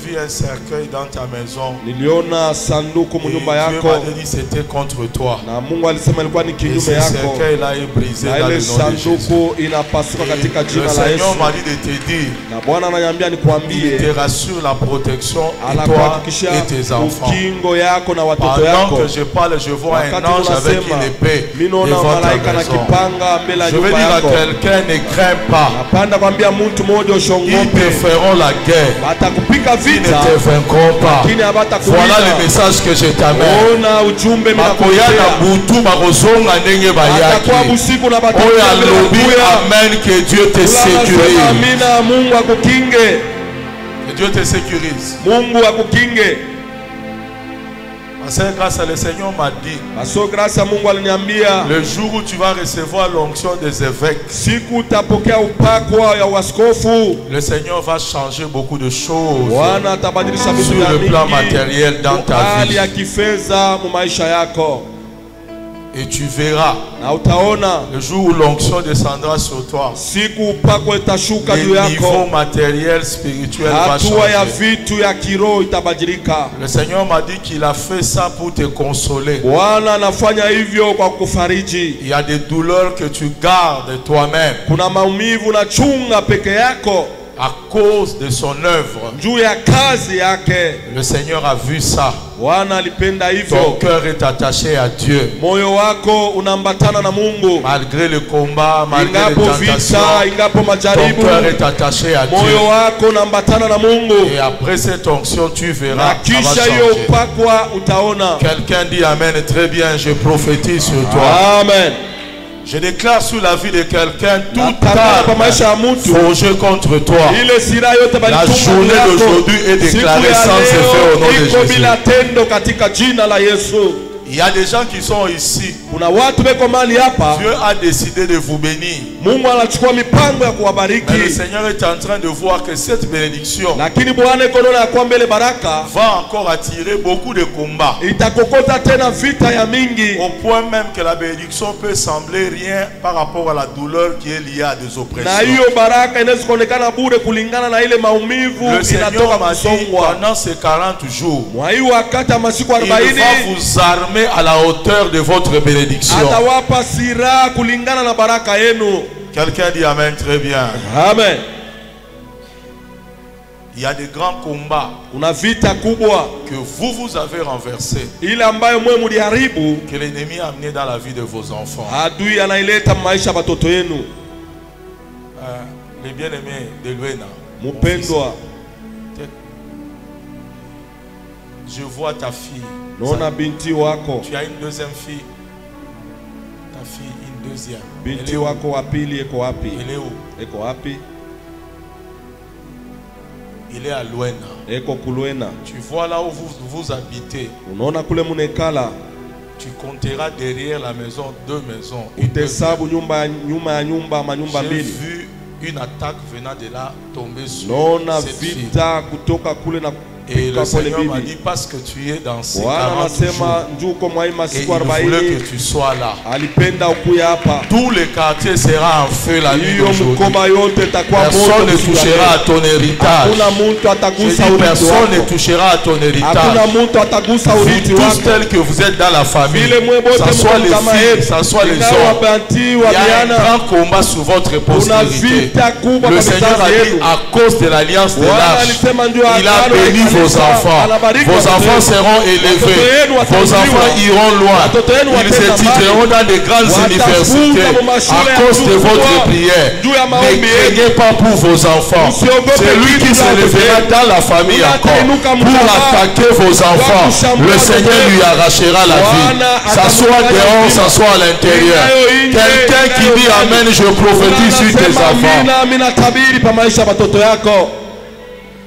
vu un cercueil dans ta maison. Niliona sanduku mnyumba yako. Dieu m'a dit c'était contre toi. Na Mungu alisema ilikuwa ni kinyume yako. Ce cercueil là est brisé dans le nom de Jésus. Sanduku inapasuka katika jina la Yesu. Le Seigneur m'a dit de te dire. Na Bwana ananiambia nikwambie. Il te rassure la protection de toi et tes enfants. Ukingo yako na watoto pendant yako. que je parle, je vois un ange avec une épée devant ta maison. Je veux dire à quelqu'un, ne crains pas. Ils te feront la guerre. Ils ne te vaincront pas. Voilà le message que je t'amène. Amen, que Dieu te sécurise. Que Dieu te sécurise. Parce que grâce à le Seigneur m'a dit, le jour où tu vas recevoir l'onction des évêques, le Seigneur va changer beaucoup de choses sur le plan matériel dans ta vie. Et tu verras le jour où l'onction descendra sur toi, le niveau matériel, spirituel va changer. Le Seigneur m'a dit qu'il a fait ça pour te consoler. Il y a des douleurs que tu gardes toi-même à cause de son œuvre. Le Seigneur a vu ça. Ton cœur est attaché à Dieu. Malgré le combat, malgré les tentations, ton cœur est attaché à Dieu. Et après cette onction, tu verras, ça va changer. Quelqu'un dit Amen. Très bien, je prophétise sur toi. Amen. Je déclare sous la vie de quelqu'un toute arme forgée contre toi. La journée d'aujourd'hui est déclarée sans effet au nom de Jésus. Il y a des gens qui sont ici. Dieu a décidé de vous bénir. Mais le Seigneur est en train de voir que cette bénédiction va encore attirer beaucoup de combats. Au point même que la bénédiction peut sembler rien par rapport à la douleur qui est liée à des oppressions. Le Seigneur m'a dit pendant ces 40 jours, il va vous armer à la hauteur de votre bénédiction. Quelqu'un dit Amen. Très bien. Amen. Il y a des grands combats que vous avez renversés, que l'ennemi a amené dans la vie de vos enfants. Les bien-aimés de Luena, je vois ta fille. Tu as une deuxième fille. Ta fille, une deuxième. Elle est où? Il est à Luena. Tu vois là où vous habitez. Tu compteras derrière la maison 2 maisons. J'ai vu une attaque venant de là tomber sur cette fille. Et le Seigneur m'a dit parce que tu es dans ces 40 jours et il voulait que tu sois là. Tout le quartier sera en feu la nuit d'aujourd'hui. Personne ne touchera à ton héritage. Je dis personne ne touchera à ton héritage. Vous tous tels que vous êtes dans la famille, ça soit les filles, ça soit les hommes, il y a un grand combat sur votre postérité. Le Seigneur a dit à cause de l'alliance de l'âge, il a béni vos enfants. Vos enfants seront élevés. Vos enfants iront loin. Ils étudieront dans de grandes universités à cause de votre prière. Ne craignez pas pour vos enfants. C'est lui qui se lèvera dans la famille encore pour attaquer vos enfants. Le Seigneur lui arrachera la vie. Ça soit dehors, ça soit à l'intérieur. Quelqu'un qui dit Amen, je prophétise sur tes enfants.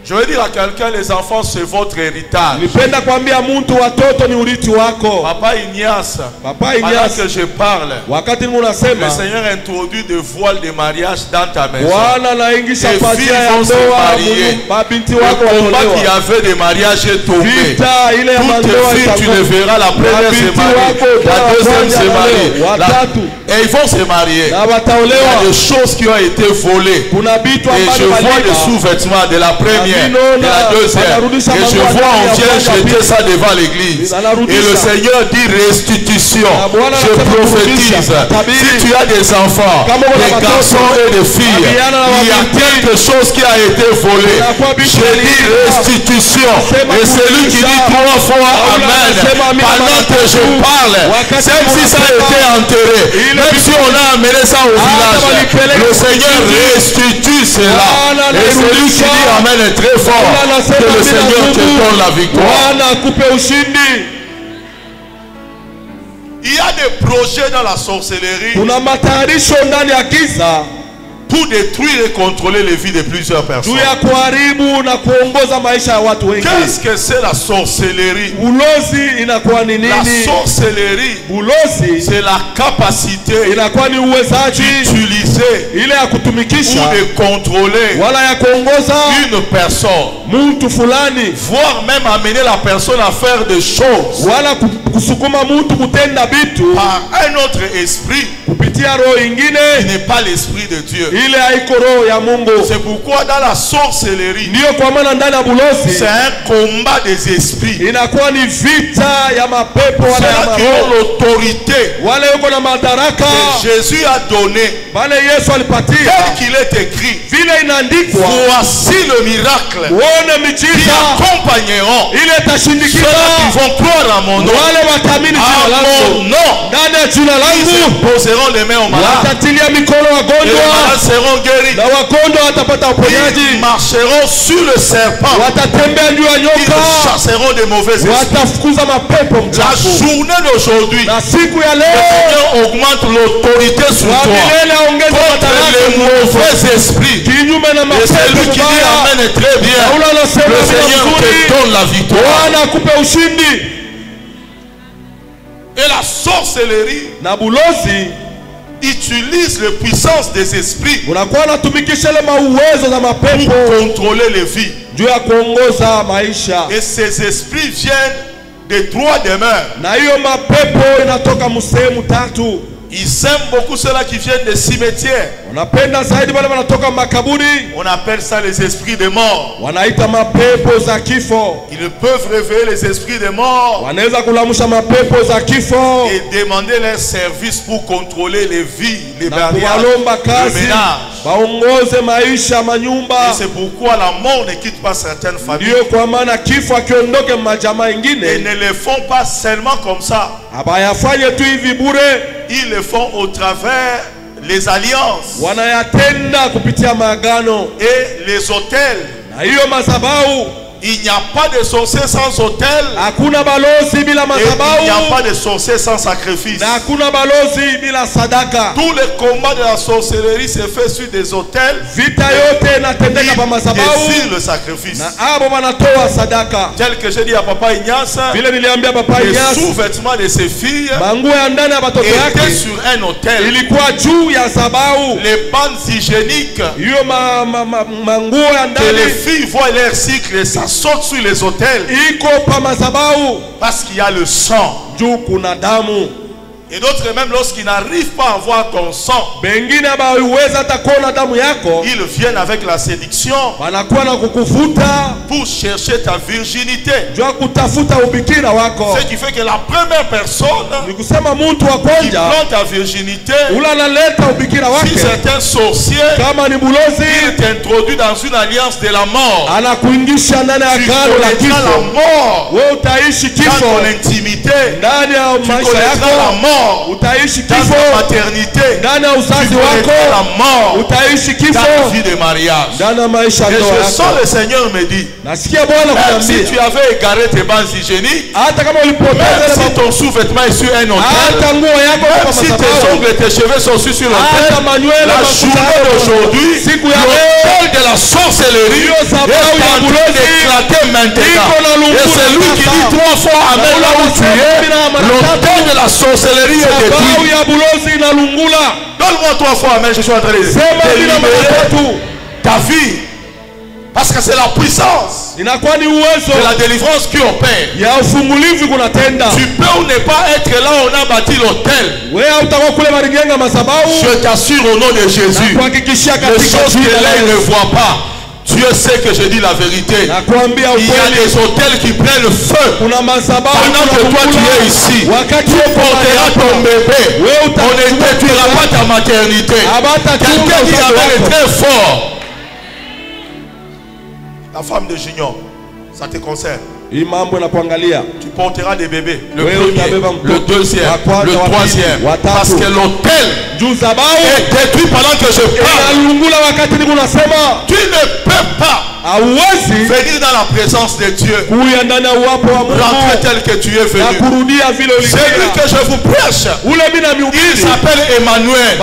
Je veux dire à quelqu'un, les enfants c'est votre héritage. Papa Ignace, pendant que je parle, le Seigneur introduit des voiles de mariage dans ta maison. Tes filles vont se marier. Le combat qu'il y avait des mariages est tombé. Toutes tes filles, tu les verras, la première se marie, la deuxième se marie, Et ils vont se marier. Il y a des choses qui ont été volées. Et je vois des sous-vêtements de la première, de la deuxième. Et je vois on vient jeter ça devant l'église. Et le Seigneur dit restitution. Je prophétise. Si tu as des enfants, des garçons et des filles, il y a quelque chose qui a été volé. Je dis restitution. Et celui qui dit 3 fois Amen, pendant que je parle, même si ça a été enterré, même si on a amené ça au village, le Seigneur restitue cela. Et celui qui dit Amen est très fort. Que le Seigneur te donne la victoire. Il y a des projets dans la sorcellerie pour détruire et contrôler les vies de plusieurs personnes. Qu'est-ce que c'est la sorcellerie? La sorcellerie, c'est la capacité d'utiliser ou de contrôler une personne, voire même amener la personne à faire des choses par un autre esprit qui n'est pas l'esprit de Dieu. C'est pourquoi dans la sorcellerie, c'est un combat des esprits. C'est-à-dire qui ont l'autorité que Jésus a donnée, tel qu'il est écrit. Voici le miracle qui accompagneront ceux qui vont croire à mon nom. À mon nom, ils imposeront les mains aux malades. Et les malades seront guéris. Ils marcheront sur le serpent. Ils chasseront des mauvais esprits. La journée d'aujourd'hui, le Seigneur augmente l'autorité sur toi contre les mauvais esprits. Et celui qui dit Amen est très bien. Le Seigneur te donne la victoire. Et la sorcellerie utilise la puissance des esprits pour contrôler les vies. Et ces esprits viennent des trois demeures. Ils aiment beaucoup ceux-là qui viennent des cimetières. On appelle ça les esprits des morts. Ils peuvent réveiller les esprits des morts et demander leur service pour contrôler les vies, les mariages, le ménage. Et c'est pourquoi la mort ne quitte pas certaines familles. Et ne le font pas seulement comme ça. Ils le font au travers les alliances et les autels. Il n'y a pas de sorcier sans autel. Et il n'y a pas de sorcier sans sacrifice. Tout le combat de la sorcellerie se fait sur des autels. Ils désirent le sacrifice. Tel que j'ai dit à Papa Ignace, les sous-vêtements de ses filles étaient sur un autel. Les bandes hygiéniques que les filles voient leur cycle, ça saute sur les autels parce qu'il y a le sang. Et d'autres même lorsqu'ils n'arrivent pas à voir ton sang, ils viennent avec la séduction pour chercher ta virginité. Ce qui fait que la première personne qui prend ta virginité, si c'est un sorcier, il t'introduit dans une alliance de la mort. Tu connaîtras la mort dans ton intimité. Tu connaîtras la mort dans ta maternité. Tu connaîtras la mort dans ta vie de mariage. Et je sens le Seigneur me dit, même si tu avais égaré tes bandes hygiéniques, même si ton sous-vêtement est sur un autel, même si tes ongles et tes cheveux sont sur l'autel, la journée d'aujourd'hui, l'autel de la sorcellerie est en train d'éclater maintenant. Et c'est lui qui dit 3 fois Amen là où tu es. L'autel de la sorcellerie est détruit. Donne-moi 3 fois Amen, je suis en train de libérer ta vie Parce que c'est la puissance de la délivrance qui opère. Tu peux ou ne pas être là où on a bâti l'autel. Je t'assure au nom de Jésus, les choses que l'œil ne voit pas, Dieu sait que je dis la vérité. Il y a des hôtels qui prennent feu. Pendant que toi tu es ici, tu porteras ton bébé. On ne détruira pas ta maternité. Quelqu'un qui avait très fort. La femme de Junior, ça te concerne. Tu porteras des bébés. Le premier, le deuxième, le troisième. Parce que l'autel est détruit pendant que je parle. Tu ne peux pas venir dans la présence de Dieu, rentrer tel que tu es venu. Celui que je vous prêche, il s'appelle Emmanuel.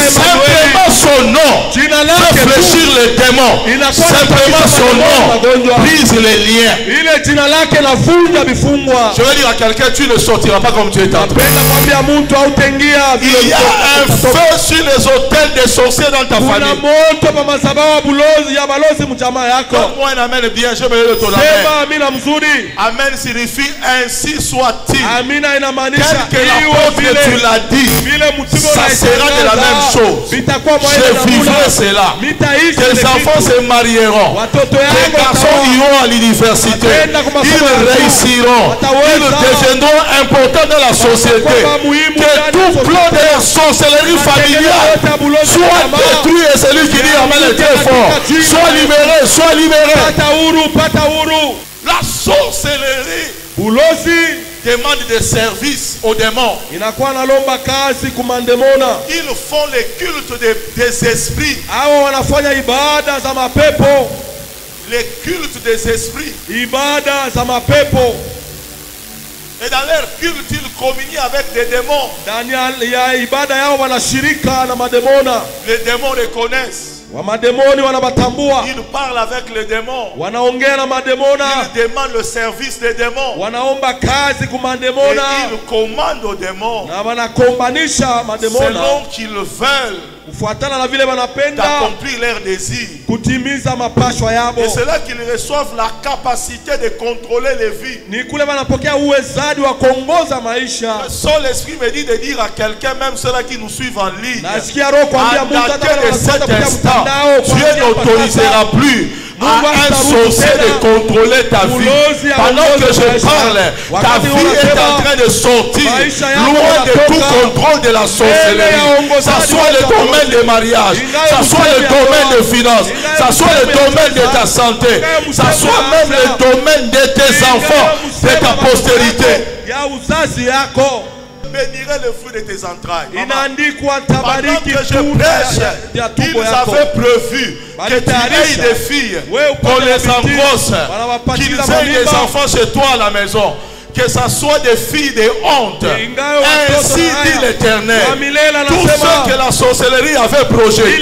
Simplement son nom fait fléchir les démons. Simplement son nom brise les liens. Je vais dire à quelqu'un, tu ne sortiras pas comme tu es entré. Il y a un feu sur les hôtels des sorciers dans ta famille. Donne-moi un amen bien, je vais le ton amen. Amen signifie ainsi soit-il. Tel que l'apôtre tu l'as dit, ça sera de la même chose. Je vivrai cela. Tes enfants se marieront. Tes garçons iront à l'université. Ils réussiront. Ils deviendront importants dans la société. Que tout plan de la sorcellerie familiale soit détruit, et celui qui dit amen est très fort. Sois libéré, sois libéré. La sorcellerie demande des services aux démons. Ils font les cultes des esprits. Les cultes des esprits. Et dans leur culte, ils communient avec des démons. Les démons les connaissent. Ils parlent avec les démons. Ils demandent le service des démons. Et ils commandent aux démons selon qu'ils veulent d'accomplir leurs désirs. Et c'est là qu'ils reçoivent la capacité de contrôler les vies. Le seul esprit me dit de dire à quelqu'un, même ceux-là qui nous suivent en ligne, à dater de cet instant, Dieu n'autorisera plus à un sorcier de contrôler ta vie. Pendant que je parle, ta vie est en train de sortir loin de tout contrôle de la sorcellerie. Ça soit le domaine des mariages, ça soit le domaine des finances, ça soit le domaine de ta santé, ça soit même le domaine de tes enfants, de ta postérité. Bénirai le fruit de tes entrailles. Pendant que je prêche, ils avaient prévu que tu aies des filles, qu'on les engrosse, qu'ils aient des enfants chez toi à la maison. Que ce soit des filles de honte. Ainsi dit l'Éternel. Tout ce que la sorcellerie avait projeté,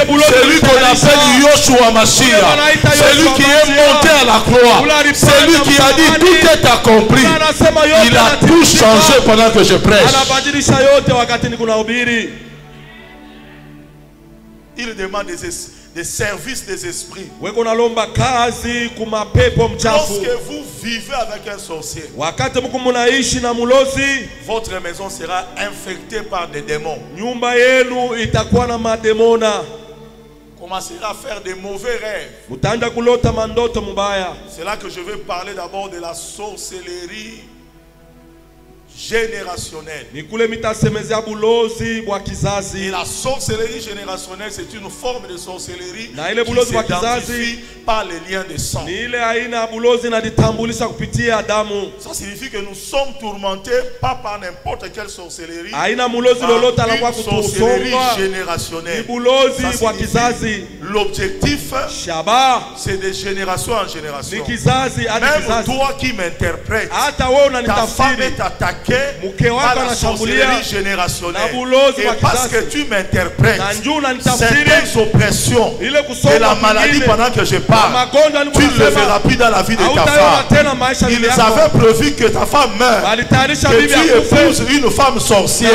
celui qu'on appelle Yoshua Mashiach, celui qui est monté à la croix, celui qui a dit tout est accompli, il a tout changé pendant que je prêche. Il demande des services des esprits. Lorsque vous vivez avec un sorcier, votre maison sera infectée par des démons. Commencera à faire des mauvais rêves. C'est là que je vais parler d'abord de la sorcellerie générationnelle. Et la sorcellerie générationnelle, c'est une forme de sorcellerie qui s'identifie par les liens de sang. Ça signifie que nous sommes tourmentés pas par n'importe quelle sorcellerie, par une sorcellerie générationnelle. Ça signifie l'objectif, c'est de génération en génération. Même toi qui m'interprètes, ta femme est attaquée par la sorcellerie générationnelle. Et parce que tu m'interprètes certaines oppressions et la maladie pendant que je parle, tu ne le verras plus dans la vie de ta femme. Ils avaient prévu que ta femme meure, que tu épouses une femme sorcière.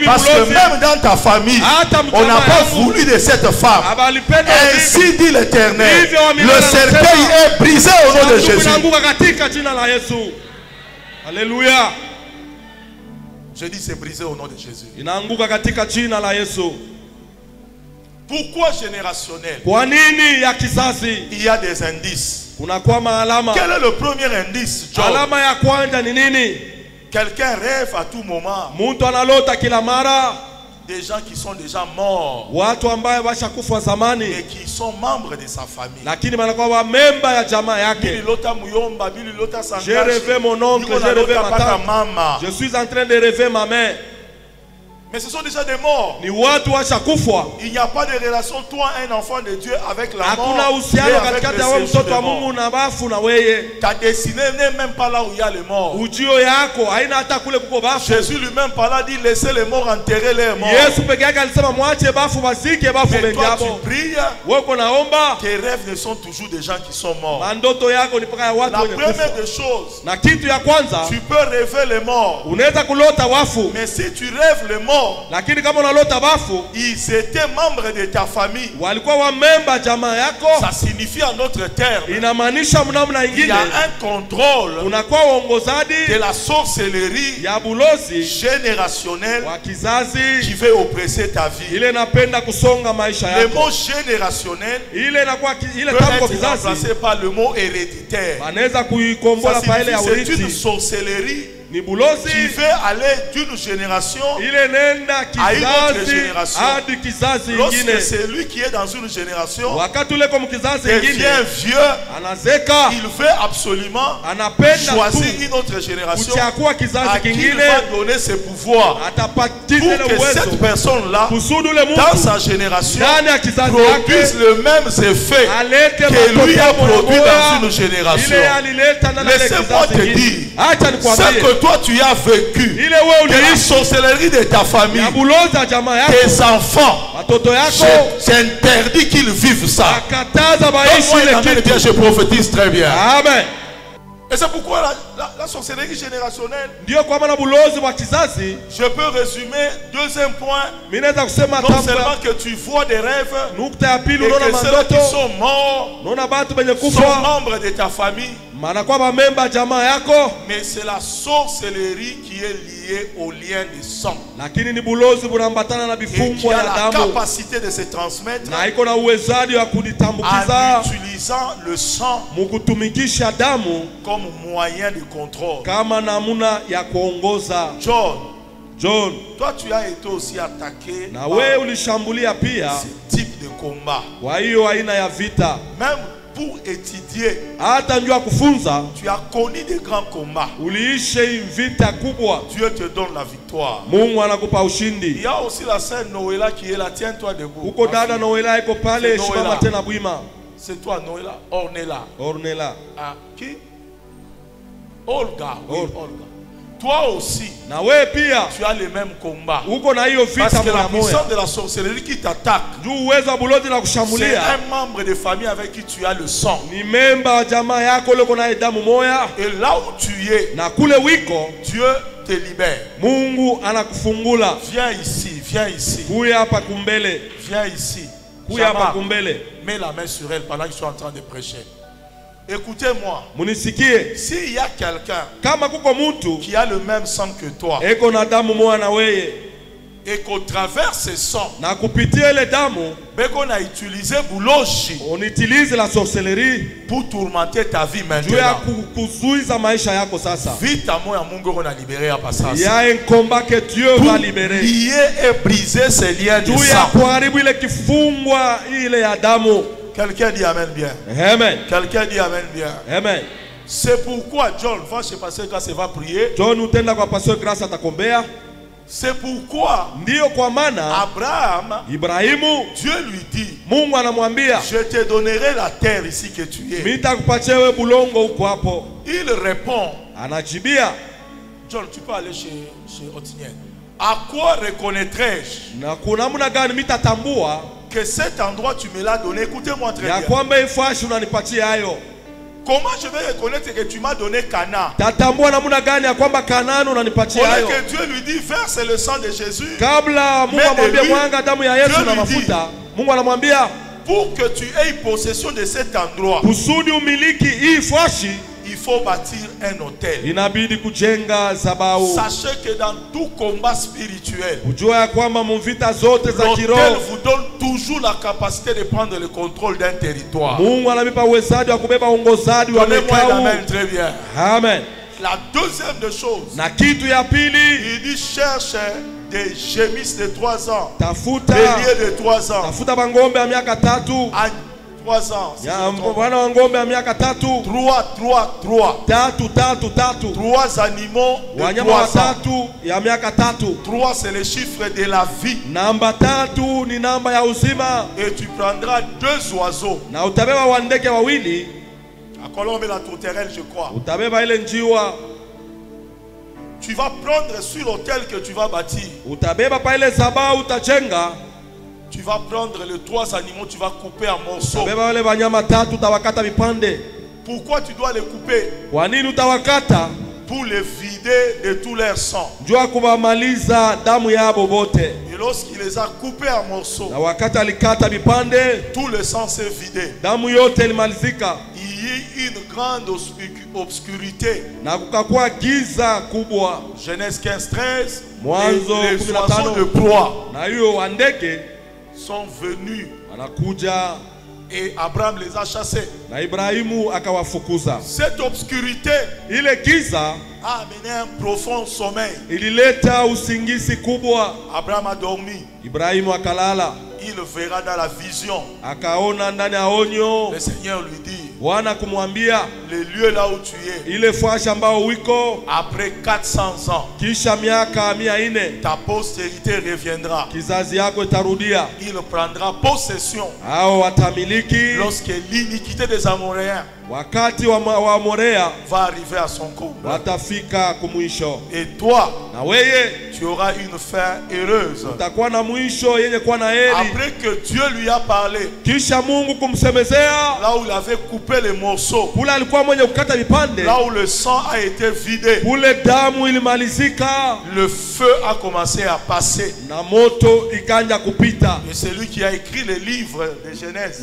Parce que même dans ta famille, on n'a pas voulu de cette femme. Ainsi dit l'Éternel, le cercueil est brisé au nom de Jésus. Alléluia. Je dis c'est brisé au nom de Jésus. Pourquoi générationnel? Il y a des indices. Quel est le premier indice, Job? Quelqu'un rêve à tout moment. Des gens qui sont déjà morts et qui sont membres de sa famille. J'ai rêvé mon oncle, j'ai rêvé ma tante. Je suis en train de rêver ma mère. Mais ce sont déjà des morts. Il n'y a pas de relation, toi, un enfant de Dieu, avec la mort et avec le séjour des morts. Ta destinée n'est même pas là où il y a les morts. Jésus lui-même par là dit laissez les morts enterrer les morts. Mais toi tu pries, tes rêves ne sont toujours des gens qui sont morts. La première des choses, tu peux rêver les morts. Mais si tu rêves les morts, ils étaient membres de ta famille. Ça signifie en d'autres termes, il y a un contrôle de la sorcellerie générationnelle qui veut oppresser ta vie. Le mot générationnel peut être remplacé par le mot héréditaire. Ça signifie c'est une sorcellerie qui fait aller d'une génération à une autre génération. Lorsque celui qui est dans une génération devient vieux, il veut absolument choisir une autre génération à qui il va donner ses pouvoirs pour que cette personne-là, dans sa génération, produise le même effet que lui a produit dans une génération. Laissez-moi te dire, ce que toi tu as vécu, que la sorcellerie de ta famille, tes enfants, j'interdis qu'ils vivent ça. Je prophétise très bien. Amen. Et c'est pourquoi la sorcellerie générationnelle, je peux résumer deuxième point. Non seulement que tu vois des rêves et que ceux qui sont morts sont membres de ta famille, mais c'est la sorcellerie qui est liée au lien de sang et qui a la capacité de se transmettre en utilisant le sang comme moyen de contrôle. John, toi tu as été aussi attaqué par ce type de combat. Même pour étudier, tu as connu des grands combats. Dieu te donne la victoire. Il y a aussi la sœur Noéla qui est là. Tiens-toi debout. C'est toi Noéla. Ornella. Ah, qui? Olga. Oui, Olga. Toi aussi, tu as les mêmes combats. Parce que la puissance de la sorcellerie qui t'attaque, c'est un membre de famille avec qui tu as le sang. Et là où tu es, Dieu te libère. Viens ici. Viens ici. Mets la main sur elle pendant que je suis en train de prêcher. Écoutez-moi. S'il y a quelqu'un qui a le même sang que toi et qu'au travers ce sang, on a utilisé Bouloshi, on utilise la sorcellerie pour tourmenter ta vie maintenant. Vite à moi, on a libéré à passer. Il y a un combat que Dieu va libérer. Lier et briser ces liens de sang. Quelqu'un dit Amen bien. Amen. Quelqu'un dit Amen bien. Amen. C'est pourquoi John, va chez pasteur grâce et va prier. C'est pourquoi Abraham, Dieu lui dit, je te donnerai la terre ici que tu es. Il répond, John, tu peux aller chez Otiniel. À quoi reconnaîtrais-je que cet endroit tu me l'as donné? Écoutez-moi très bien. Comment je vais reconnaître que tu m'as donné Cana? Au lieu que Dieu lui dit, verse le sang de Jésus. Pour que tu aies possession de cet endroit, il faut bâtir un hôtel. Sachez que dans tout combat spirituel, l'hôtel vous donne toujours la capacité de prendre le contrôle d'un territoire. Donnez-moi un amen très bien. Amen. La deuxième des choses, il dit cherche des gémisses de 3 ans, des lieux de 3 ans. 3 ans. 3 animaux de 3 ans. 3 c'est le chiffre de la vie. Et tu prendras 2 oiseaux. À Colombe la tourterelle, je crois. Tu vas prendre sur l'autel que tu vas bâtir. Tu vas prendre les 3 animaux, tu vas couper en morceaux. Pourquoi tu dois les couper? Pour les vider de tout leur sang. Et lorsqu'il les a coupés en morceaux, tout le sang s'est vidé. Il y a une grande obscurité. Genèse 15-13. Les oiseaux de proie sont venus et Abraham les a chassés. Cette obscurité a amené un profond sommeil. Abraham a dormi. Il verra dans la vision. Le Seigneur lui dit, le lieu là où tu es, après 400 ans, ta postérité reviendra. Il prendra possession lorsque l'iniquité des Amoréens va arriver à son comble. Et toi, tu auras une fin heureuse. Après que Dieu lui a parlé, là où il avait coupé les morceaux, là où le sang a été vidé, le feu a commencé à passer. Et celui qui a écrit le livre de Genèse,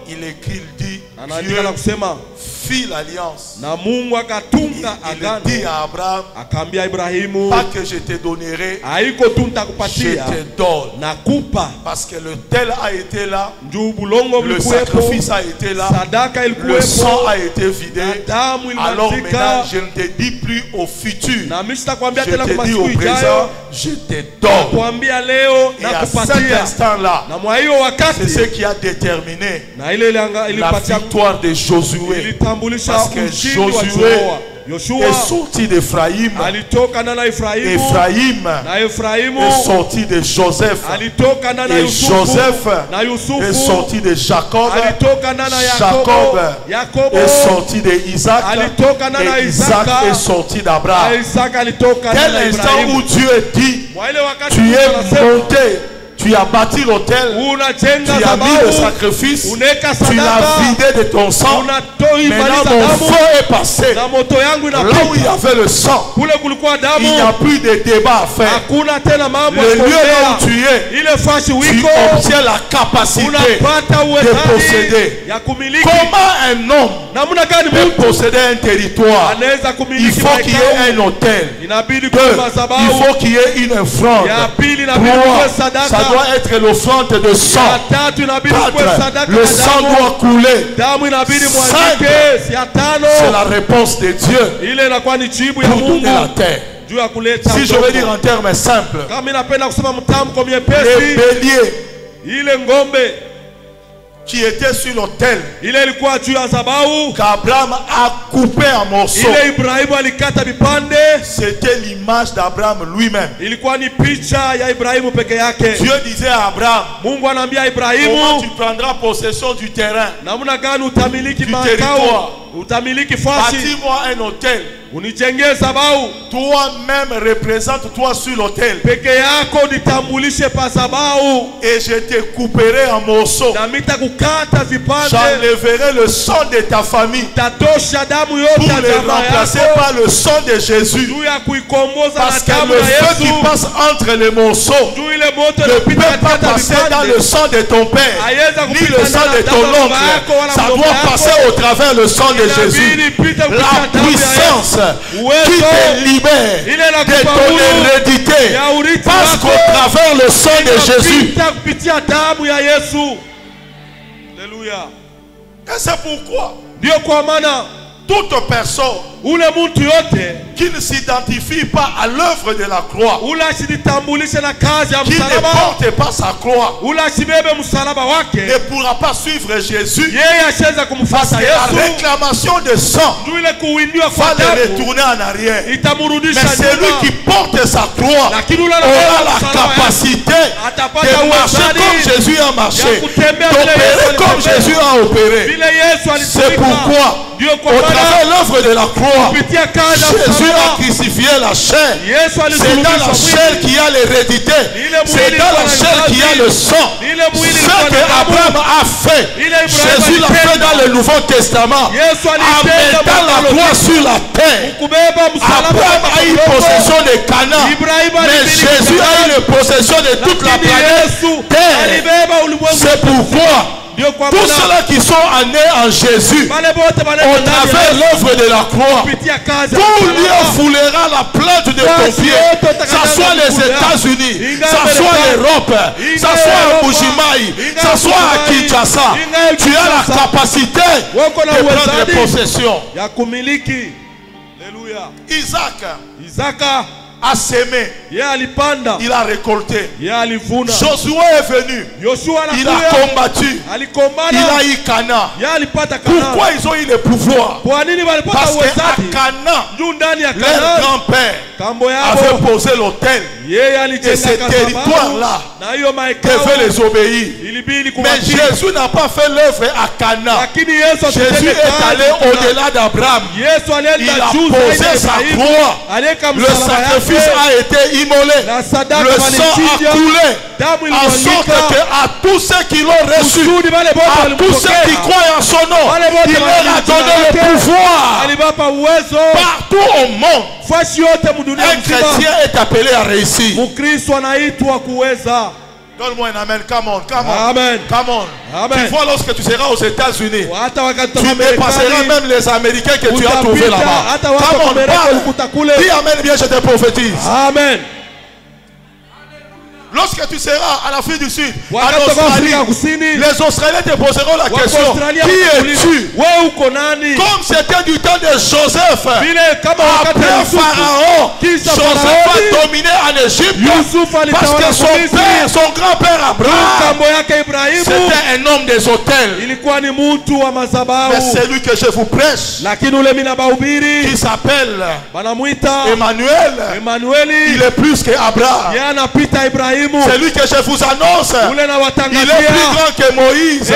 il écrit, il dit, Dieu fit l'alliance. Il dit à Abraham, pas que je te donnerai, je te donne. Parce que le tel a été là, le sacrifice a été là, le sang a été vidé. Alors maintenant je ne te dis plus au futur, je te dis au présent, je te donne. Et à cet instant là, c'est ce qui a déterminé la victoire de Josué. Parce que Josué est sorti d'Ephraïm. Ephraïm est sorti de Joseph. Et Joseph est sorti de Jacob. Jacob est sorti d'Isaac. Et Isaac est sorti d'Abraham. Quel instant où Dieu dit, tu es monté, tu as bâti l'autel, tu as mis le sacrifice, tu l'as vidé de ton sang. Maintenant mon feu est passé. Là où il y avait le sang, il n'y a plus de débat à faire. Le lieu là où tu es, tu obtiens la capacité de posséder. Comment un homme peut posséder un territoire? Il faut qu'il y ait un autel. Il faut qu'il y ait une offrande. Ça doit être l'offrande de sang. 4. Le sang doit couler. 5. C'est la réponse de Dieu pour donner la terre. Si je veux dire en termes simples, les béliers qui était sur l'autel, qu'Abraham a coupé en morceaux, c'était l'image d'Abraham lui-même. Dieu disait à Abraham, comment tu prendras possession du terrain, du territoire? Bâtis-moi un hôtel Toi-même représente-toi sur l'autel. Et je te couperai en morceaux. J'enlèverai le sang de ta famille pour le remplacer par le sang de Jésus. Parce que le feu qui passe entre les morceaux ne peut pas passer dans le sang de ton père ni le sang de ton oncle. Ça doit passer au travers le sang de Jésus. La puissance qui te libère de ton hérédité passe au travers le sang de Jésus. Alléluia. Et c'est pourquoi toute personne qui ne s'identifie pas à l'œuvre de la croix, qui ne porte pas sa croix, ne pourra pas suivre Jésus. Parce que la réclamation de sang va le retourner en arrière. Mais celui qui porte sa croix aura la capacité de marcher comme Jésus a marché, d'opérer comme Jésus a opéré. C'est pourquoi au travers l'œuvre de la croix, Jésus a crucifié la chair. C'est dans la chair qu'il y a l'hérédité. C'est dans la chair qu'il y a le sang. Ce que Abraham a fait, Jésus l'a fait dans le Nouveau Testament. En mettant la croix sur la terre, Abraham a eu possession de Canaan, mais Jésus a eu possession de toute la planète terre. C'est pourquoi tous ceux-là qui sont nés en Jésus, au travers l'œuvre de la croix, tout lieu foulera la plante de ton pied, ça soit les États-Unis, ça soit l'Europe, ça soit à Bujimaï, ça soit à Kinshasa, tu as la capacité de prendre possession. Alléluia. Isaac a semé, il a récolté. Josué est venu, il a combattu, il a eu Canaan. Pourquoi ils ont eu le pouvoir? Parce qu'à Canaan, leur grand-père avait posé l'autel. Et ces territoires-là devaient les obéir. Mais Jésus n'a pas fait l'œuvre à Canaan. Jésus est allé au-delà d'Abraham. Il a posé sa croix. Le sacrifice a été immolé. Le sang a coulé. En sorte qu'à tous ceux qui l'ont reçu, à tous ceux qui croient en son nom, il leur a donné le pouvoir. Partout au monde, un chrétien est appelé à réussir. Donne-moi un amen. Come on. Amen. Come on. Amen. Tu vois, lorsque tu seras aux États-Unis, tu dépasseras même les Américains que tu as trouvés là-bas. Come on, dis amen bien, je te prophétise. Amen. Lorsque tu seras en Afrique du Sud, en Australie, les Australiens te poseront la question: qui es-tu? Comme c'était du temps de Joseph, après Pharaon, Joseph a dominé en Égypte parce que son grand-père Abraham, c'était un homme des hôtels. Mais celui que je vous prêche, qui s'appelle Emmanuel, il est plus qu'Abraham. Celui que je vous annonce, il est plus grand que Moïse.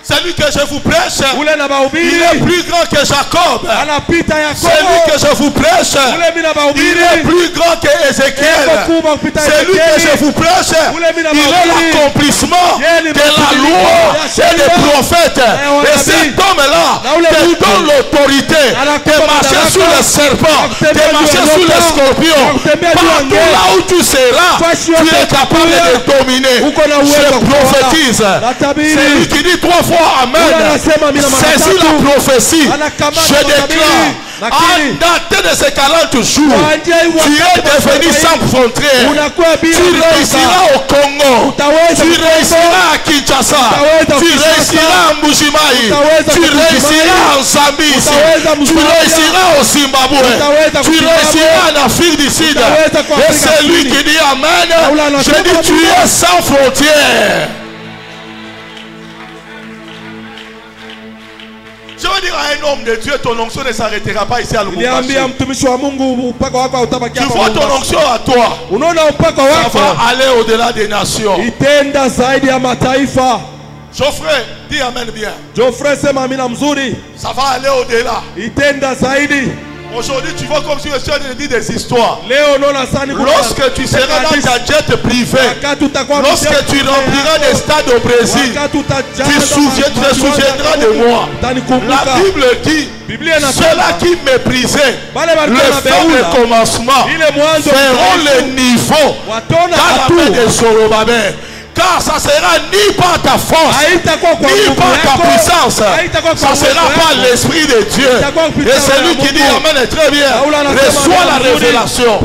Celui que je vous prêche, il est plus grand que Jacob. Celui que je vous prêche, il est plus grand que Ézéchiel. Celui que je vous prêche, il est l'accomplissement de la loi et des prophètes. Et cet homme-là te donne l'autorité de marcher sur les serpents, de marcher sur les scorpions. Partout là où tu seras, tu es capable de dominer. Je prophétise. Celui qui dit 3 fois amen, saisis la prophétie. Je déclare, en daté de ces 40 jours, tu es devenu sans frontière. Tu réussiras au Congo, tu réussiras à Kinshasa, tu réussiras à Mbujimaï, tu réussiras en Zambie, tu réussiras au Zimbabwe, tu réussiras en Afrique du Sud. Et celui qui dit amen, je dis tu es sans frontière. Je veux dire à un homme de Dieu, ton onction ne s'arrêtera pas ici à Lubumbashi. Tu vois ton onction à toi, ça va aller au-delà des nations. Geoffrey, dis amen bien. Geoffrey sema amina mzuri. Ça va aller au-delà. Itenda zaidi. Aujourd'hui, tu vois comme si je suis en train de dire des histoires. Lorsque tu seras dans ta jet privée, lorsque tu rempliras des stades au Brésil, tu te souviendras de moi. La Bible dit, ceux-là qui méprisaient le faible commencement feront le niveau dans la main de Zorobabel. Car ça sera ni par ta force, ni par ta puissance. Ça sera par l'Esprit de Dieu. Et celui qui dit Amen est très bien. Reçoit la révélation.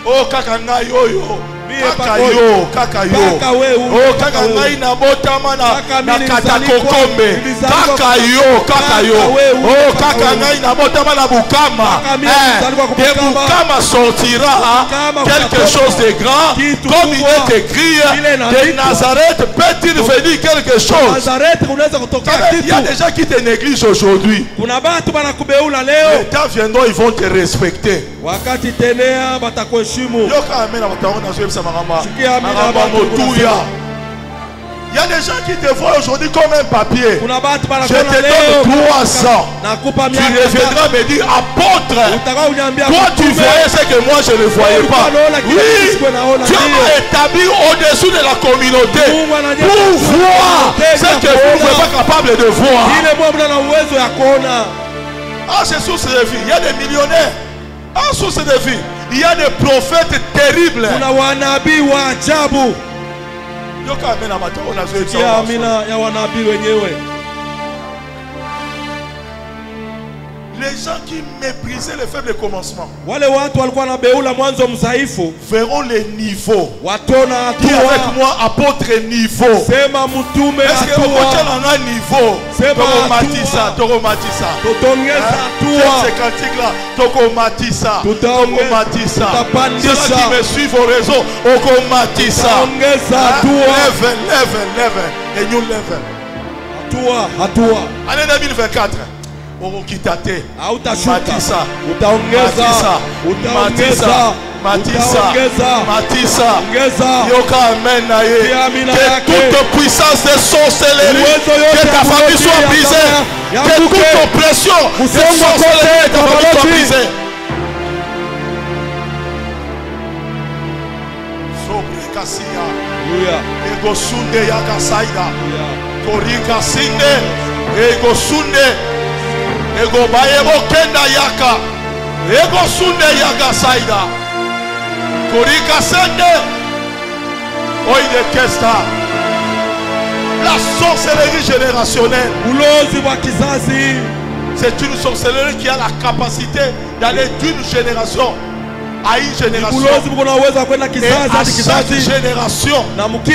Oh, kakana yo. Kakayo, oh kaka ngai na botama na katakokombe, kakayo, oh kaka ngai na botama na Bukama, de Bukama sortira quelque chose de grand, comme il est écrit, de Nazareth peut-il venir quelque chose. Il y a des gens qui te négligent aujourd'hui. Les temps viendront, ils vont te respecter. Il y a des gens qui te voient aujourd'hui comme un papier. Je te donne 3 ans. Tu reviendras me dire apôtre. Toi tu voyais ce que moi je ne voyais pas. Oui, Dieu m'a établi au-dessus de la communauté pour voir ce que vous n'êtes pas capable de voir. Ah, c'est source de vie. Il y a des millionnaires. En source de vie, il y a des prophètes terribles. Les gens qui méprisaient le faible commencement verront les niveaux. Dis avec moi, apôtre niveau. Est-ce que vous êtes dans un niveau? Toromatisa. Ces cantiques-là, Tokomatisa. Ceux qui me suivent au réseau, Okomatisa. Level. A new level. Année 2024. Okitate, Matissa, Yoka Amen. Que toute puissance de sorcellerie, que ta famille soit brisée, que toute oppression de sorcellerie de ta famille soit brisée. Sobre Kassia, Ego Sunde Yakasaida, Korika Sinde, Ego Sunde. Ego bayebo kenda yaka. Ego sunde yaka saida. Korika sende. Oide kesta. La sorcellerie générationnelle. C'est une sorcellerie qui a la capacité d'aller d'une génération à une génération. Et à chaque génération, elle a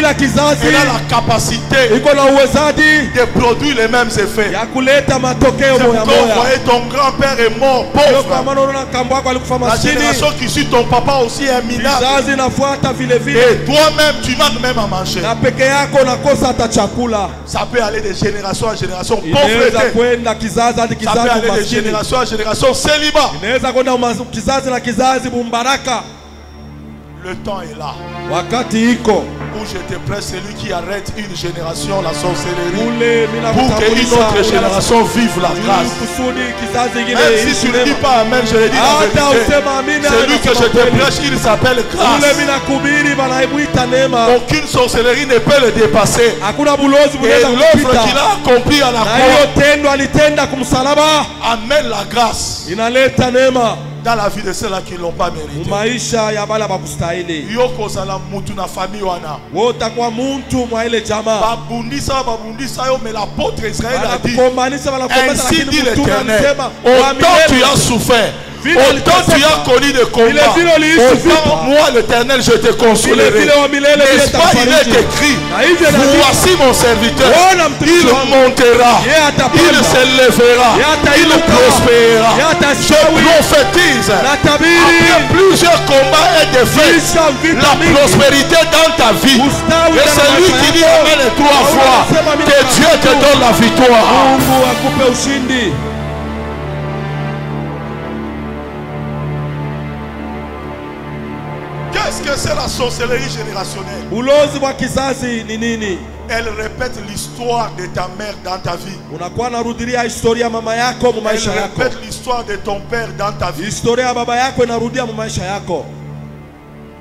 la capacité de produire les mêmes effets. C'est pourquoi vous voyez ton grand-père est mort pauvre. La génération qui suit ton papa aussi est minable. Et toi-même tu manques même à manger. Ça peut aller de génération en génération. Pauvreté. Ça peut aller de génération en génération. Célibat. Le temps est là. Où je te presse celui qui arrête une génération la sorcellerie pour qu'une autre génération vive la grâce. Même si tu ne dis pas amen, je le dis la vérité. Celui que je te prêche, il s'appelle grâce. Aucune sorcellerie ne peut le dépasser. Et l'œuvre qu'il a accomplie à la croix amène la grâce dans la vie de ceux-là qui ne l'ont pas mérité. Yoko zala mutu na famille wana. Babundisa yo, mais l'apôtre Israël a dit, ainsi dit l'Éternel, autant tu as souffert, autant tu as connu de combat, autant moi l'Éternel je te consolerai. N'est-ce pas, il est écrit, voici mon serviteur, il montera, il s'élèvera, il prospérera. Je prophétise, après plusieurs combats et défaites, la prospérité dans ta vie. Et celui qui dit amen 3 fois, que Dieu te donne la victoire. Qu'est-ce que c'est la sorcellerie générationnelle? Elle répète l'histoire de ta mère dans ta vie. Unakuwa narudia historia mama yako mu maisha yako. Elle répète l'histoire de ton père dans ta vie. Historia ya baba yako inarudia mu maisha yako.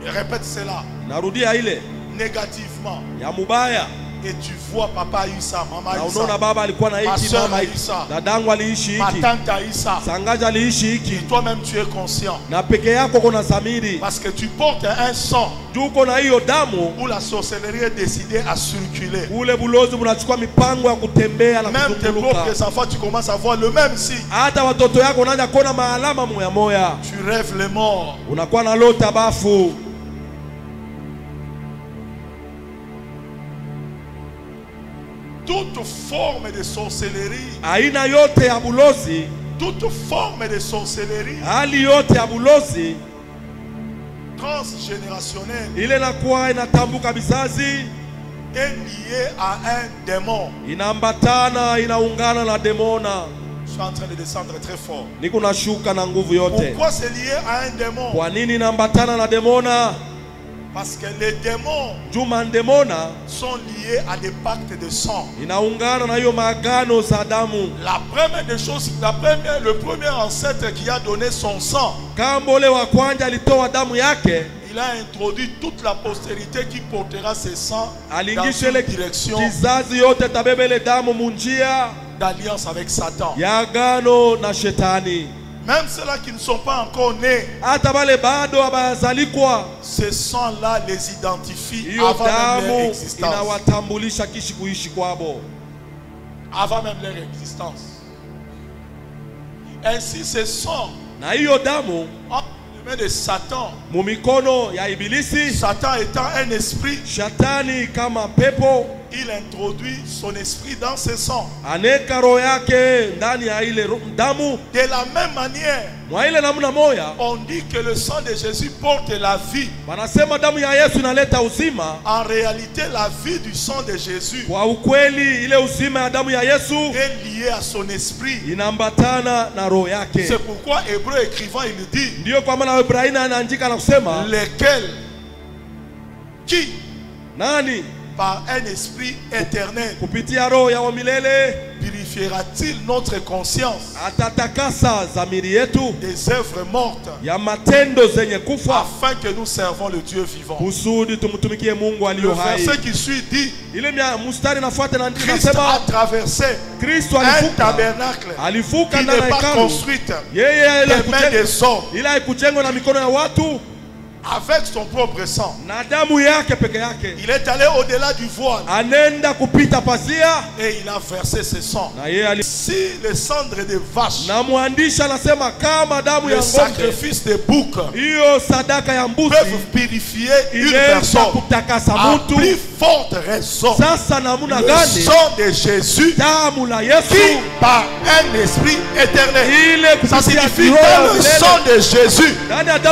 Elle répète cela. Narudia ile négativement. Ya mubaya. Et tu vois papa a eu ça, maman a eu ça. Unaona baba alikuwa na hiki, mama hiki, dadangu aliishi hiki, ma tante a eu ça. Sangaja aliishi hiki. Et toi-même tu es conscient. Na peke yako kuna samiri. Parce que tu portes un sang. Duko na hiyo damu. Où la sorcellerie est décidée à circuler. Ule bulozi mnachukua mipango ya kutembea na même tes propres enfants tu commences à voir le même signe. Hata watoto yako unaanza kuona maalama moya moya. Tu rêves les morts. Unakuwa na lota bafu. Toute forme de sorcellerie, aina yote ya bulozi, toute forme de sorcellerie, hali yote ya bulozi transgénérationnelle, ile inakuwa inatambuka bizazi, est liée à un démon. Inaambatana, inaungana na demona. Je suis en train de descendre très fort. Niko nashuka na nguvu yote. Pourquoi c'est lié à un démon? Kwa nini inaambatana na demona? Parce que les démons sont liés à des pactes de sang. La première des choses, le premier ancêtre qui a donné son sang, il a introduit toute la postérité qui portera ses sangs dans une direction d'alliance avec Satan. Même ceux-là qui ne sont pas encore nés, ce sang-là les identifie avant même leur existence. Avant même leur existence. Ainsi, ce sang, entre les mains de Satan, Satan étant un esprit, il introduit son esprit dans ce sang. De la même manière, on dit que le sang de Jésus porte la vie. En réalité, la vie du sang de Jésus est liée à son esprit. C'est pourquoi Hébreu écrivant, il dit lesquels qui par un esprit éternel purifiera-t-il notre conscience des œuvres mortes afin que nous servons le Dieu vivant. Le verset qui suit dit Christ a traversé un tabernacle qui n'est pas construite des mains des hommes, avec son propre sang. Il est allé au-delà du voile et il a versé ses sangs. Si les cendres de vaches, le sacrifice de bouc peuvent purifier une personne, à plus forte raison le sang de Jésus qui par un esprit éternel, ça signifie dans le sang de Jésus,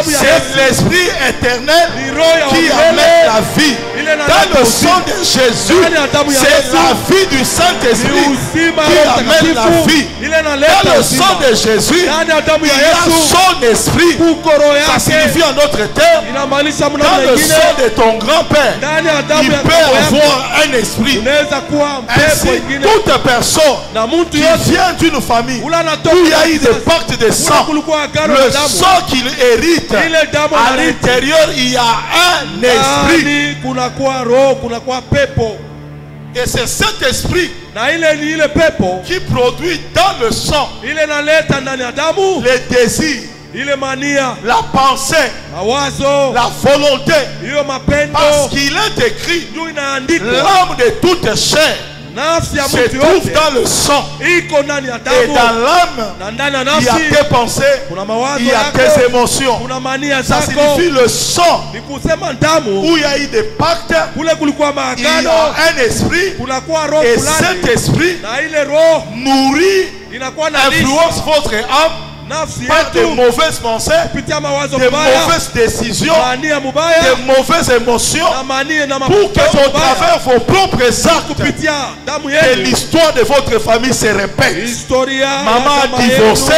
c'est l'esprit éternel qui amène la vie. Dans le sang de Jésus, c'est la vie du Saint-Esprit qui amène la vie. Dans le sang de Jésus, il y a son esprit. Ça signifie en d'autres termes, dans le sang de ton grand-père, il peut avoir un esprit. Ainsi, toute personne qui vient d'une famille où il y a eu des pactes de sang, le sang qu'il hérite, à l'intérieur il y a un esprit. Et c'est cet esprit qui produit dans le sang les désirs, la pensée, la volonté. Parce qu'il est écrit, l'âme de toute chair se trouve dans le sang. Et dans l'âme, il y a tes pensées, il y a tes émotions. Ça signifie le sang où il y a eu des pactes, il y a un esprit. Et cet esprit nourrit, influence votre âme par de mauvaises pensées, de mauvaises décisions, de mauvaises émotions, pour que au travers vos propres actes, et l'histoire de votre famille se répète. Maman a divorcé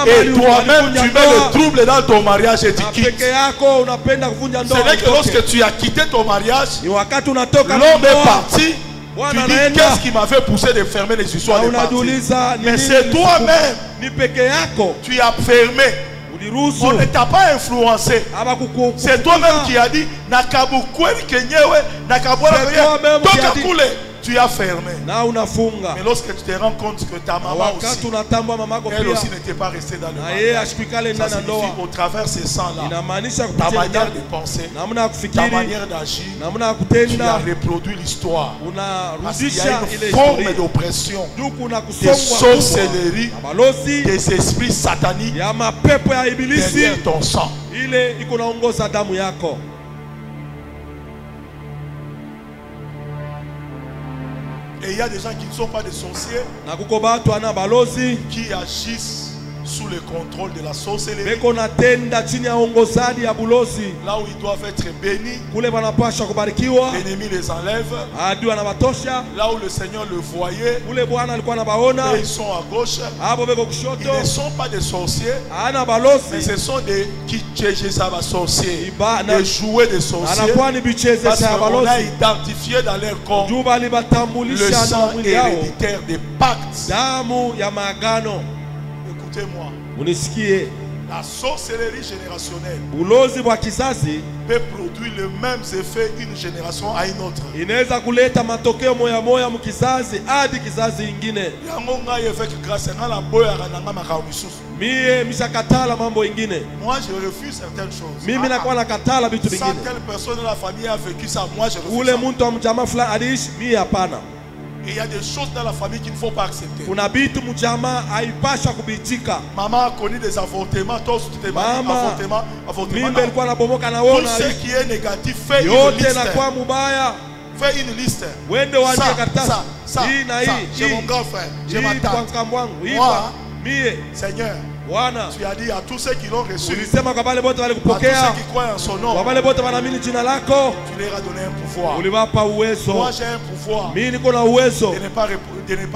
et toi-même tu mets le trouble dans ton mariage et tu quittes. Ce n'est que lorsque tu as quitté ton mariage, l'homme est parti Tu dis qu'est-ce qui m'avait poussé de fermer les histoires de partir? Mais c'est toi-même. Tu as fermé. On ne t'a pas influencé. C'est toi-même qui as dit tu as fermé. Mais lorsque tu te rends compte que ta maman aussi, elle aussi n'était pas restée dans le mariage, ça signifie au travers de ces sangs-là, ta manière de penser, ta manière d'agir, tu as reproduit l'histoire. Parce qu'il y a une forme d'oppression, des sorcelleries, des esprits sataniques derrière ton sang. Et il y a des gens qui ne sont pas des sorciers, qui agissent sous le contrôle de la sorcellerie. Là où ils doivent être bénis, l'ennemi les enlève. Là où le Seigneur le voyait, et ils sont à gauche. Ils ne sont pas des sorciers, mais ce sont des sorciers, des jouets de sorciers. Parce qu'on a identifié dans leur corps le sang héréditaire des pactes. Écoutez-moi. La sorcellerie générationnelle peut produire le même effet d'une génération à une autre. Moi je refuse certaines choses. Si telle personne dans la famille a vécu ça, moi je refuse ça. Et il y a des choses dans la famille qu'il ne faut pas accepter. Maman a connu des avortements, tous tes avortements. Tout ce qui est négatif, fais une liste. Fais une liste. Ça, j'ai mon grand frère, j'ai ma tante. Moi, Seigneur, tu as dit à tous ceux qui l'ont reçu, à tous ceux qui croient en son nom, tu leur as donné un pouvoir. Moi j'ai un pouvoir de ne pas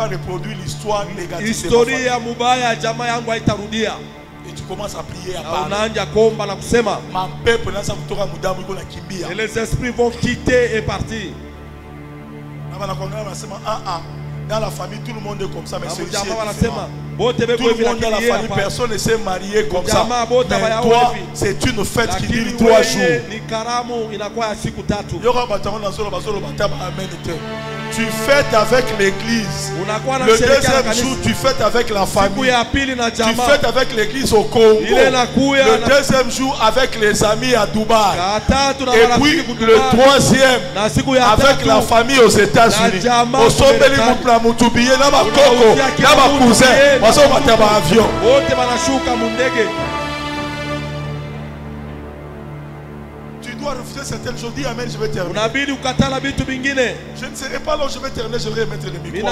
reproduire l'histoire négative de ma famille. Et tu commences à prier, à parler. Ma peuple, et les esprits vont quitter et partir. Dans la famille, tout le monde est comme ça, mais celui-ci est différent. Tout le monde dans la famille, personne ne s'est marié comme ça. Mais toi, c'est une fête qui dure 3 jours. Tu fêtes avec l'église. Le deuxième jour, tu fêtes avec la famille. Tu fêtes avec l'église au Congo. Le deuxième jour, avec les amis à Dubaï. Et puis le troisième, avec la famille aux États-Unis. Au sommet, avion. Tu dois refuser certaines choses. Dis amen, je vais terminer. Je ne serai pas là où je vais terminer, je vais mettre le micro.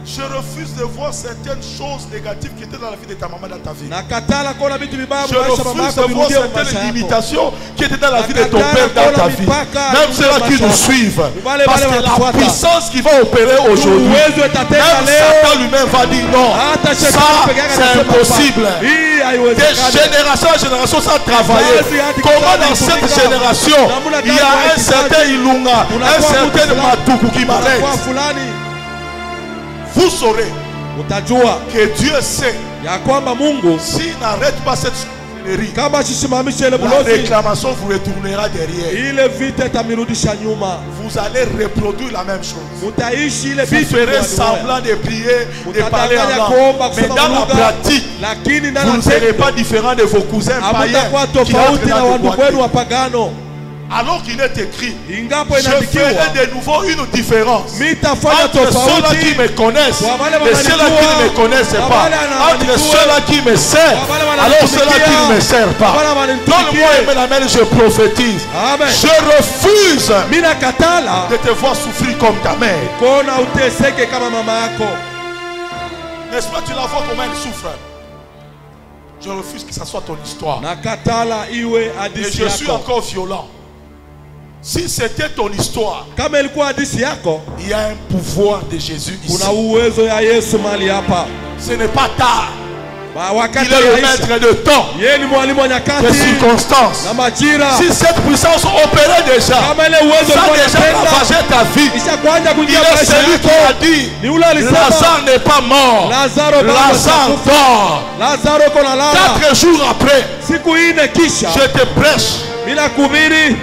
Je refuse de voir certaines choses négatives qui étaient dans la vie de ta maman dans ta vie. Je refuse de voir certaines limitations qui étaient dans la vie de ton père dans ta vie. Même ceux-là qui nous suivent. Parce que la puissance qui va opérer aujourd'hui, même Satan lui-même va dire non. Ça, c'est impossible. Des générations en génération sans travailler. Comment dans cette génération, il y a un certain Ilunga, un certain Matuku qui m'arrête. Vous saurez que Dieu sait s'il n'arrête pas cette sorcellerie, la réclamation vous retournera derrière. Vous allez reproduire la même chose. Vous ferez semblant de prier, de parler en langue, mais dans la pratique, vous ne serez pas différent de vos cousins païens qui entrent dans le boîtier. Alors qu'il est écrit, je ferai de nouveau une différence entre ceux-là qui me connaissent et ceux-là qui ne me connaissent pas, entre ceux-là qui me servent alors ceux-là qui ne me servent pas. Donne-moi la main, je prophétise. Je refuse de te voir souffrir comme ta mère. N'est-ce pas, tu la vois comment elle souffre? Je refuse que ça soit ton histoire. Et je suis encore violent. Si c'était ton histoire, il y a un pouvoir de Jésus ici. Ce n'est pas tard. Il est le maître de temps, de circonstances. Si cette puissance opérait déjà, ça déjà ravagé ta ta vie. Il est celui qui a dit Lazare n'est pas mort, Lazare dort. 4 jours après, je te prêche.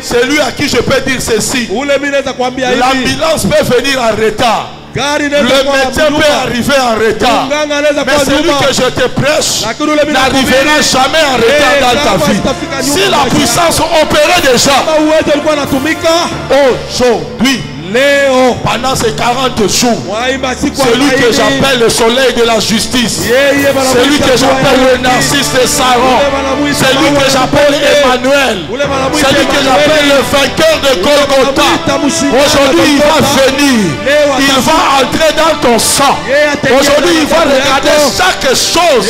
C'est lui à qui je peux dire ceci. L'ambulance peut venir en retard, le médecin peut arriver en retard, mais celui que je te prêche n'arrivera jamais en retard dans ta vie. Si la puissance opérait déjà aujourd'hui, pendant ces 40 jours, celui que j'appelle le soleil de la justice, celui que j'appelle le narcisse de Saron, celui que j'appelle Emmanuel, celui que j'appelle le vainqueur de Golgotha, aujourd'hui il va venir, il va entrer dans ton sang. Aujourd'hui il va regarder chaque chose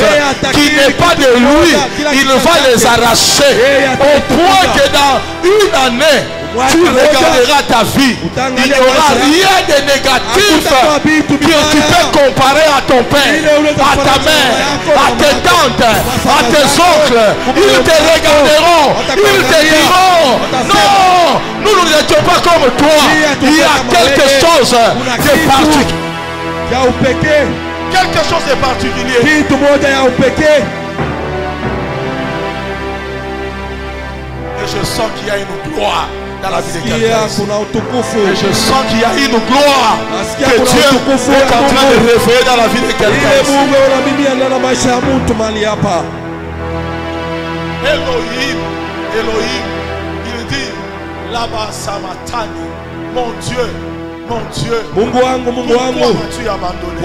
qui n'est pas de lui, il va les arracher, au point que dans une année tu regarderas ta vie, il n'y aura rien de négatif que tu peux comparer à ton père, à ta mère, à tes tantes, à tes oncles. Ils te regarderont, ils te diront non, nous n'étions pas comme toi. Il y a quelque chose de particulier. Quelque chose de particulier. Et je sens qu'il y a une gloire dans la vie de quelqu'un. Et je sens qu'il y a une gloire que Dieu est en train de réveiller dans la vie de quelqu'un. Elohim, Elohim, il dit là-bas, Samatani, mon Dieu, pourquoi m'as-tu abandonné?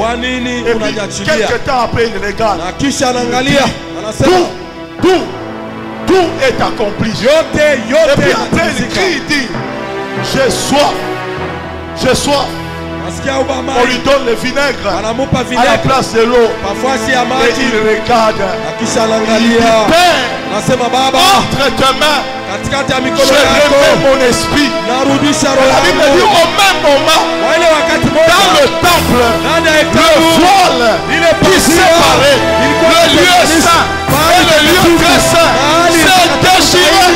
Et puis, quelques temps après, il regarde. Tout est accompli. Et puis après il crie, il dit j'ai soif. On lui donne le vinaigre à la place de l'eau. Et il regarde. Il dit Père, entre tes mains, je remets mon esprit. La Bible dit au même moment, dans le temple, le voile qui séparait le lieu saint et le lieu très saint s'est déchiré.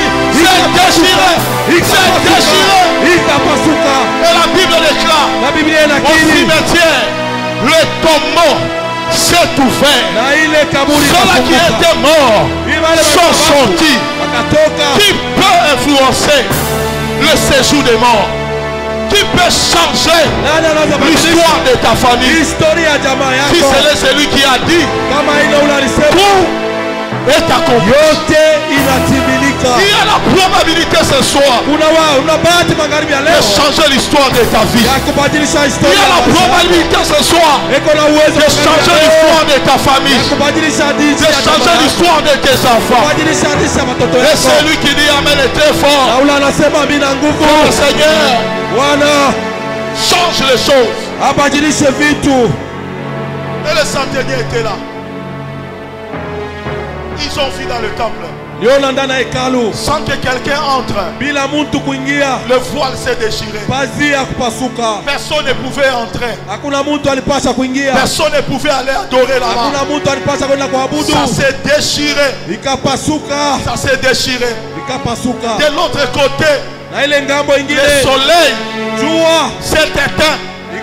Et la Bible déclare au cimetière, le tombeau s'est ouvert. Ceux-là qui étaient morts sont sortis. Qui peut influencer le séjour des morts? Qui peut changer l'histoire de ta famille? Si c'est celui qui a dit tout est accompli. Il y a la probabilité ce soir de changer l'histoire de ta vie. Il y a la probabilité ce soir de changer l'histoire de ta famille, de changer l'histoire de tes enfants. Et celui qui dit Amen est très fort. Oh Seigneur, change les choses. Et le centenier était là. Ils ont vu dans le temple. Sans que quelqu'un entre, le voile s'est déchiré. Personne ne pouvait entrer. Personne ne pouvait aller adorer là-bas. Ça s'est déchiré. Ça s'est déchiré. De l'autre côté, le soleil s'est éteint. Il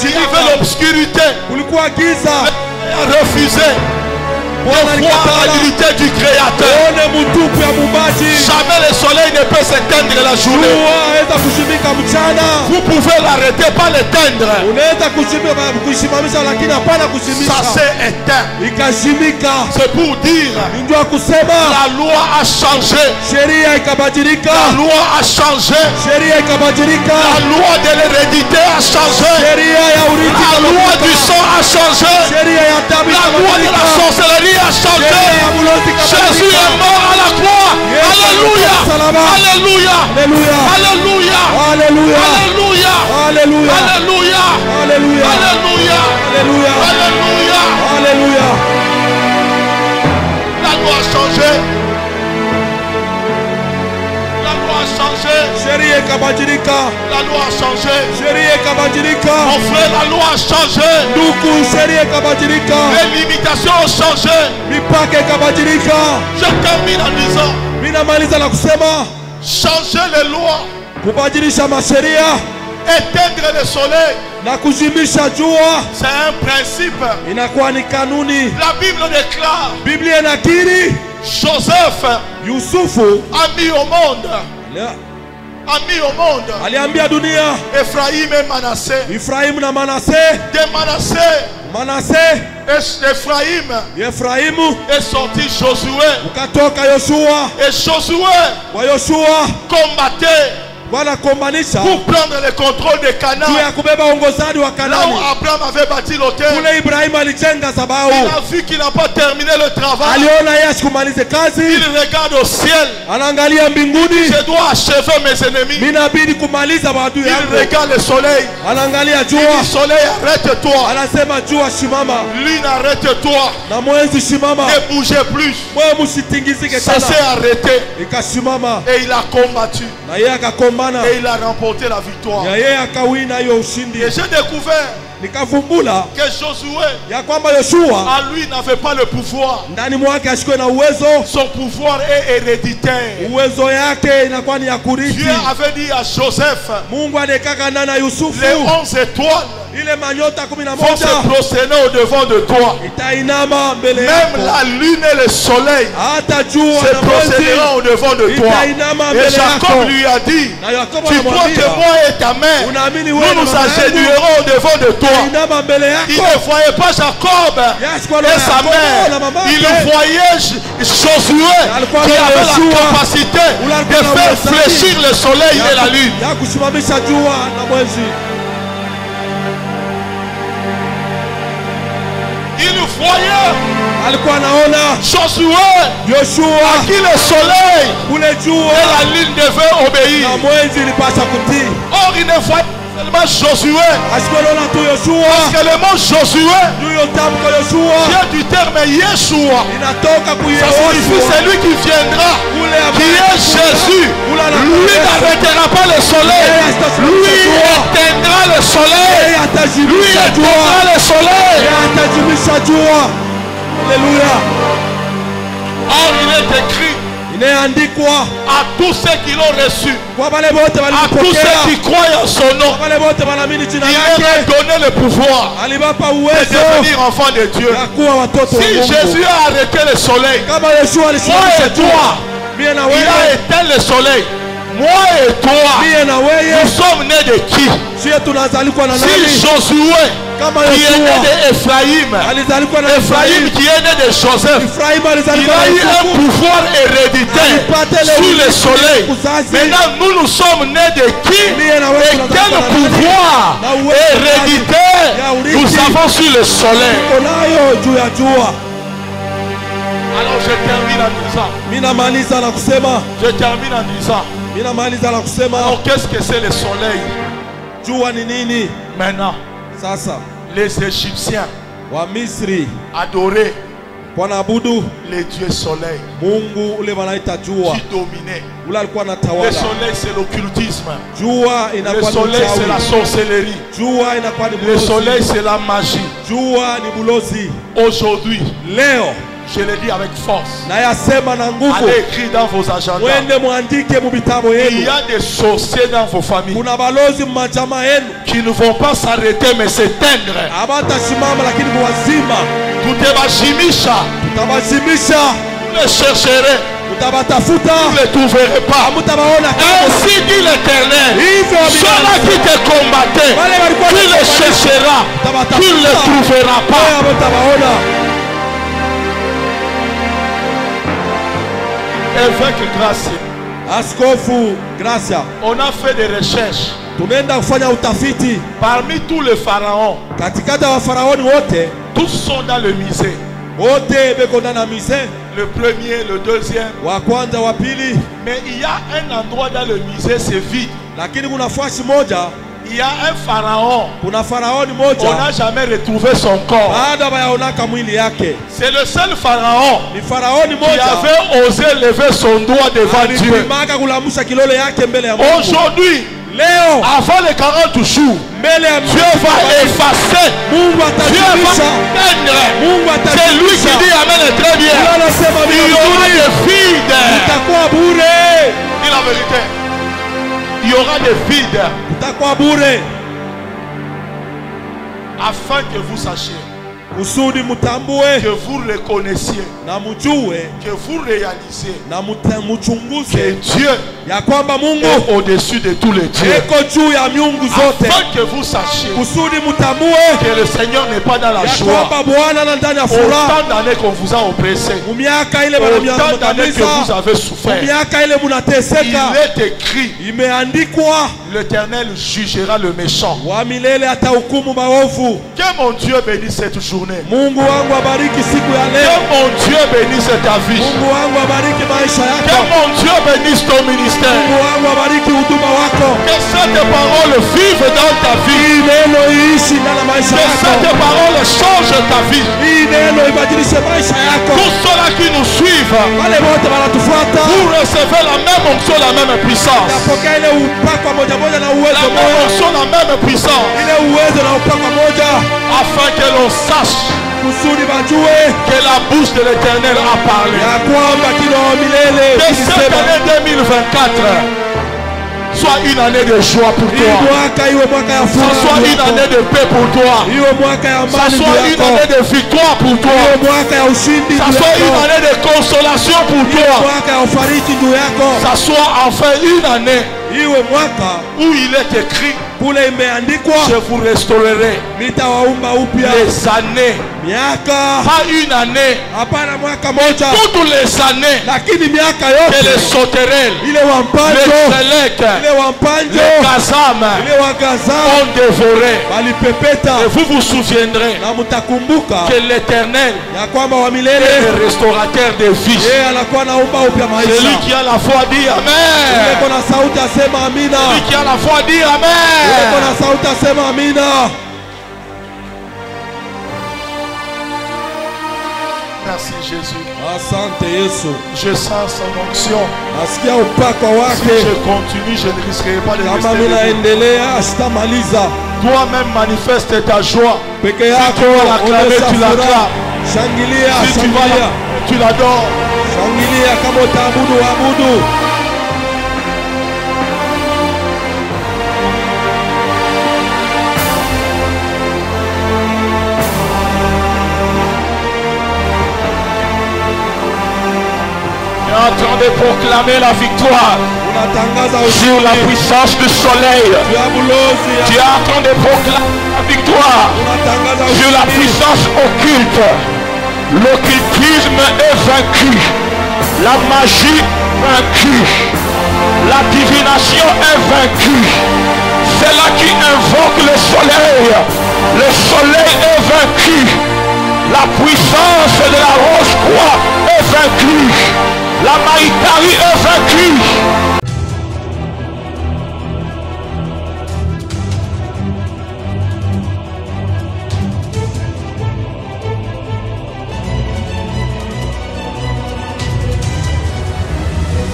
y avait l'obscurité. Refusé de voir la divinité du Créateur. Jamais le soleil ne peut s'éteindre la journée. Vous pouvez l'arrêter, pas l'éteindre. Ça s'est éteint. C'est pour dire la loi a changé. La loi a changé. La loi de l'hérédité a changé. La loi du sang a changé. La loi de la sorcellerie a changé. Jésus est mort à la croix. Alléluia. Alléluia. Alléluia. Alléluia. Alléluia. Alléluia. Alléluia. Alléluia. Alléluia. Alléluia. La loi a changé. La loi a changé. La loi a changé. Mon frère, la loi a changé. Les limitations ont changé. Je termine en disant changer les lois Éteindre le soleil, c'est un principe. La Bible déclare, Joseph a mis au monde, Ephraïm et Manassé. De Ephraïm est sorti Josué. Et Josué combattait pour prendre le contrôle de Canaan. Là où Abraham avait bâti l'autel, il a vu qu'il n'a pas terminé le travail. Il regarde au ciel. Je dois achever mes ennemis. Il regarde le soleil. Il dit, soleil, arrête-toi. Lune, arrête-toi. Ne bougez plus. Ça s'est arrêté. Et il a combattu. Et il a remporté la victoire. Et j'ai découvert que Josué, à lui, n'avait pas le pouvoir. Son pouvoir est héréditaire. Dieu avait dit à Joseph, les 11 étoiles vont se prosterner au devant de toi. Même la lune et le soleil se prosterneront au devant de toi. Et Jacob lui a dit, tu crois que moi et ta mère, nous nous agenouillerons au devant de toi. Il ne voyait pas Jacob et sa mère. Il voyait Josué qui avait la capacité de faire fléchir le soleil et la lune. Il voyait Josué à qui le soleil et la lune devaient obéir. Or il ne voyait seulement Josué, parce que le mot Josué vient du terme Yeshua. Ça signifie celui qui viendra, qui est Jésus. Lui n'arrêtera pas le soleil, lui éteindra le soleil, lui éteindra le soleil. Alléluia. Or il est écrit à tous ceux qui l'ont reçu, à tous ceux qui croient en son nom, il leur a donné le pouvoir de devenir enfants de Dieu. Si Jésus a arrêté le soleil, moi et toi, il a éteint le soleil. Moi et toi, nous sommes nés de qui? Si Josué qui est né d'Ephraïm, Ephraïm qui est né de Joseph, il a eu un pouvoir héréditaire sur le soleil. Maintenant nous sommes nés de qui? Et quel pouvoir héréditaire nous avons sur le soleil? Alors je termine en disant. Je termine en disant. Alors qu'est-ce que c'est le soleil? Maintenant, les Égyptiens adoraient les dieux soleil qui dominaient. Le soleil c'est l'occultisme. Le soleil c'est la sorcellerie. Le soleil c'est la magie. Aujourd'hui, je le dis avec force, allez écrire dans vos agendas. Il y a des sorciers dans vos familles qui ne vont pas s'arrêter mais s'éteindre. Tout est bajimisha. Vous les chercherez, vous ne les trouverez pas. Ainsi dit l'Éternel, ceux-là qui te combattaient, tu les chercheras, tu ne les trouveras pas. Évêque Gracia, on a fait des recherches. Parmi tous les pharaons, tous sont dans le musée. Le premier, le deuxième. Mais il y a un endroit dans le musée, c'est vide. Il y a un pharaon. On n'a jamais retrouvé son corps. C'est le seul pharaon qui avait osé lever son doigt devant Dieu. Aujourd'hui, avant les 40 jours, Dieu va effacer. Dieu va peindre. C'est lui qui dit amen très bien. Il y aura des vides. Dis la vérité. Il y aura des vides. Afin que vous sachiez. Que vous le connaissiez. Que vous réalisiez. Que Dieu est au-dessus de tous les dieux. Afin que vous sachiez que le Seigneur n'est pas dans la joie. Autant d'années qu'on vous a oppressé, autant d'années que vous avez souffert, il est écrit, l'Éternel jugera le méchant. Que mon Dieu bénisse cette journée. Que mon Dieu bénisse ta vie. Que mon Dieu bénisse ton ministère. Que cette parole vive dans ta vie. Que cette parole change ta vie. Tous ceux-là qui nous suivent, vous recevez la même onction, la même puissance. La même onction, la même puissance. Afin que l'on sache que la bouche de l'Éternel a parlé. Que cette année 2024 soit une année de joie pour toi. Ça soit une année de paix pour toi. Ça soit une année de victoire pour toi. Ça soit une année de consolation pour toi. Ça soit enfin une année où il est écrit, je vous restaurerai les années. Pas une année, mais toutes les années que les sauterelles, les Selek, les Kazam ont dévoré. Et vous vous souviendrez que l'Éternel est le restaurateur des vies. Celui qui a la foi dit Amen. Celui qui a la foi dit Amen. Merci Jésus. Je sens son onction. Si je continue, je ne risquerai pas de rester. Toi-même manifeste ta joie. Si tu vas l'acclamer, tu l'acclames. Si tu vas tu l'adores. En train de proclamer la victoire sur la puissance du soleil. Tu es en train de proclamer la victoire sur la puissance occulte. L'occultisme est vaincu. La magie vaincue. La divination est vaincue. C'est là qui invoque le soleil. Le soleil est vaincu. La puissance de la rose-croix est vaincue. La Maïtari est vaincue.